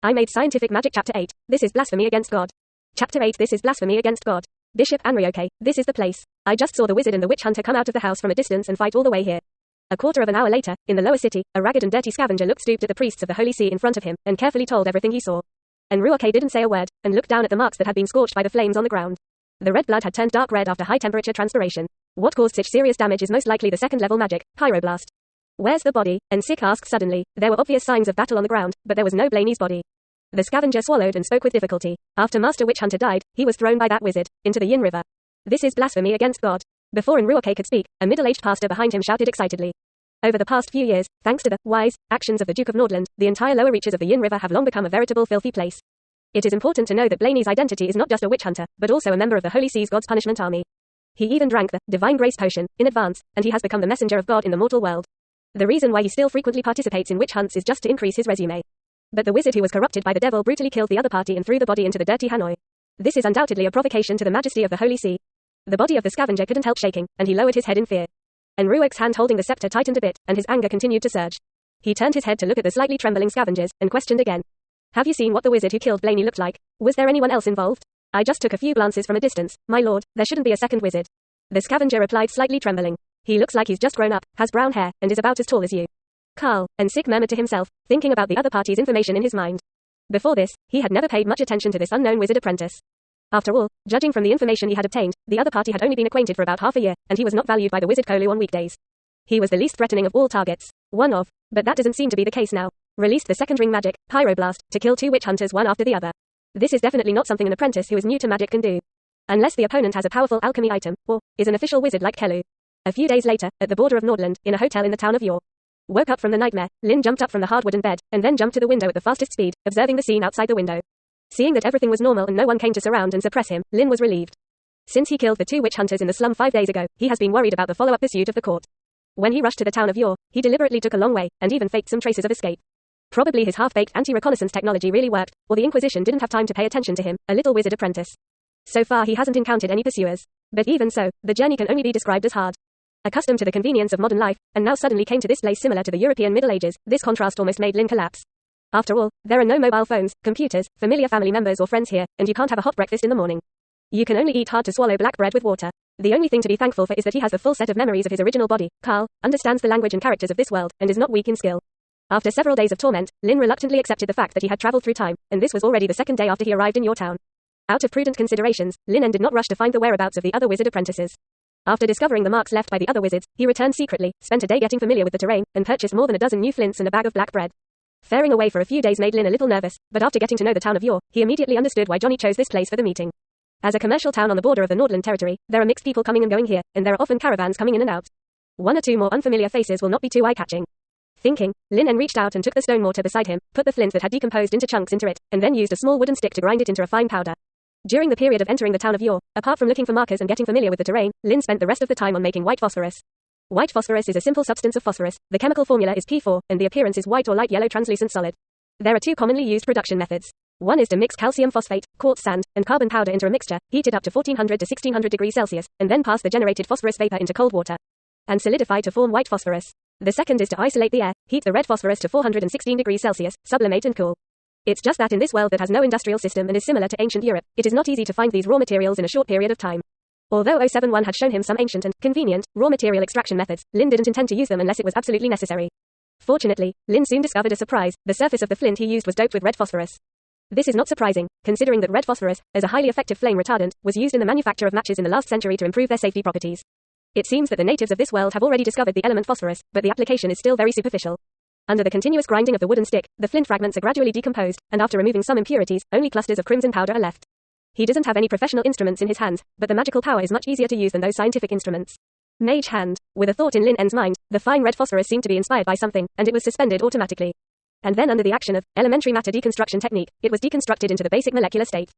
I made scientific magic. Chapter 8. This is blasphemy against God. Chapter 8. This is blasphemy against God. Bishop Anrioke, this is the place. I just saw the wizard and the witch hunter come out of the house from a distance and fight all the way here. A quarter of an hour later, in the lower city, a ragged and dirty scavenger looked stooped at the priests of the Holy See in front of him, and carefully told everything he saw. Anrioke didn't say a word, and looked down at the marks that had been scorched by the flames on the ground. The red blood had turned dark red after high-temperature transpiration. What caused such serious damage is most likely the second-level magic, pyroblast. Where's the body? Ansik asked suddenly. There were obvious signs of battle on the ground, but there was no Blaney's body. The scavenger swallowed and spoke with difficulty. After Master Witch Hunter died, he was thrown by that wizard into the Yin River. This is blasphemy against God. Before Anrioke could speak, a middle-aged pastor behind him shouted excitedly. Over the past few years, thanks to the wise actions of the Duke of Nordland, the entire lower reaches of the Yin River have long become a veritable filthy place. It is important to know that Blaney's identity is not just a witch hunter, but also a member of the Holy See's God's Punishment Army. He even drank the Divine Grace Potion in advance, and he has become the messenger of God in the mortal world. The reason why he still frequently participates in witch hunts is just to increase his resume. But the wizard who was corrupted by the devil brutally killed the other party and threw the body into the dirty Hanoi. This is undoubtedly a provocation to the majesty of the Holy See. The body of the scavenger couldn't help shaking, and he lowered his head in fear. Anrioke's hand holding the scepter tightened a bit, and his anger continued to surge. He turned his head to look at the slightly trembling scavengers, and questioned again. Have you seen what the wizard who killed Blaney looked like? Was there anyone else involved? I just took a few glances from a distance, my lord, there shouldn't be a second wizard. The scavenger replied, slightly trembling. He looks like he's just grown up, has brown hair, and is about as tall as you. Carl, Ansik murmured to himself, thinking about the other party's information in his mind. Before this, he had never paid much attention to this unknown wizard apprentice. After all, judging from the information he had obtained, the other party had only been acquainted for about half a year, and he was not valued by the wizard Kolu on weekdays. He was the least threatening of all targets. But that doesn't seem to be the case now. Released the second ring magic, pyroblast, to kill two witch hunters one after the other. This is definitely not something an apprentice who is new to magic can do. Unless the opponent has a powerful alchemy item, or is an official wizard like Kelu. A few days later, at the border of Nordland, in a hotel in the town of Yor. Woke up from the nightmare, Lin jumped up from the hard wooden bed, and then jumped to the window at the fastest speed, observing the scene outside the window. Seeing that everything was normal and no one came to surround and suppress him, Lin was relieved. Since he killed the two witch hunters in the slum 5 days ago, he has been worried about the follow-up pursuit of the court. When he rushed to the town of Yor, he deliberately took a long way, and even faked some traces of escape. Probably his half-baked anti-reconnaissance technology really worked, or the Inquisition didn't have time to pay attention to him, a little wizard apprentice. So far he hasn't encountered any pursuers. But even so, the journey can only be described as hard. Accustomed to the convenience of modern life, and now suddenly came to this place similar to the European Middle Ages, this contrast almost made Lin collapse. After all, there are no mobile phones, computers, familiar family members or friends here, and you can't have a hot breakfast in the morning. You can only eat hard to swallow black bread with water. The only thing to be thankful for is that he has the full set of memories of his original body, Carl, understands the language and characters of this world, and is not weak in skill. After several days of torment, Lin reluctantly accepted the fact that he had traveled through time, and this was already the second day after he arrived in Yor town. Out of prudent considerations, Lin did not rush to find the whereabouts of the other wizard apprentices. After discovering the marks left by the other wizards, he returned secretly, spent a day getting familiar with the terrain, and purchased more than a dozen new flints and a bag of black bread. Faring away for a few days made Lin a little nervous, but after getting to know the town of Yor, he immediately understood why Johnny chose this place for the meeting. As a commercial town on the border of the Nordland territory, there are mixed people coming and going here, and there are often caravans coming in and out. One or two more unfamiliar faces will not be too eye-catching. Thinking, Lin reached out and took the stone mortar beside him, put the flint that had decomposed into chunks into it, and then used a small wooden stick to grind it into a fine powder. During the period of entering the town of Yor, apart from looking for markers and getting familiar with the terrain, Lin spent the rest of the time on making white phosphorus. White phosphorus is a simple substance of phosphorus, the chemical formula is P4, and the appearance is white or light yellow translucent solid. There are two commonly used production methods. One is to mix calcium phosphate, quartz sand, and carbon powder into a mixture, heat it up to 1400 to 1600 degrees Celsius, and then pass the generated phosphorus vapor into cold water and solidify to form white phosphorus. The second is to isolate the air, heat the red phosphorus to 416 degrees Celsius, sublimate and cool. It's just that in this world that has no industrial system and is similar to ancient Europe, it is not easy to find these raw materials in a short period of time. Although 071 had shown him some ancient and convenient raw material extraction methods, Lin didn't intend to use them unless it was absolutely necessary. Fortunately, Lin soon discovered a surprise: the surface of the flint he used was doped with red phosphorus. This is not surprising, considering that red phosphorus, as a highly effective flame retardant, was used in the manufacture of matches in the last century to improve their safety properties. It seems that the natives of this world have already discovered the element phosphorus, but the application is still very superficial. Under the continuous grinding of the wooden stick, the flint fragments are gradually decomposed, and after removing some impurities, only clusters of crimson powder are left. He doesn't have any professional instruments in his hands, but the magical power is much easier to use than those scientific instruments. Mage hand. With a thought in Lin's mind, the fine red phosphorus seemed to be inspired by something, and it was suspended automatically. And then under the action of elementary matter deconstruction technique, it was deconstructed into the basic molecular state.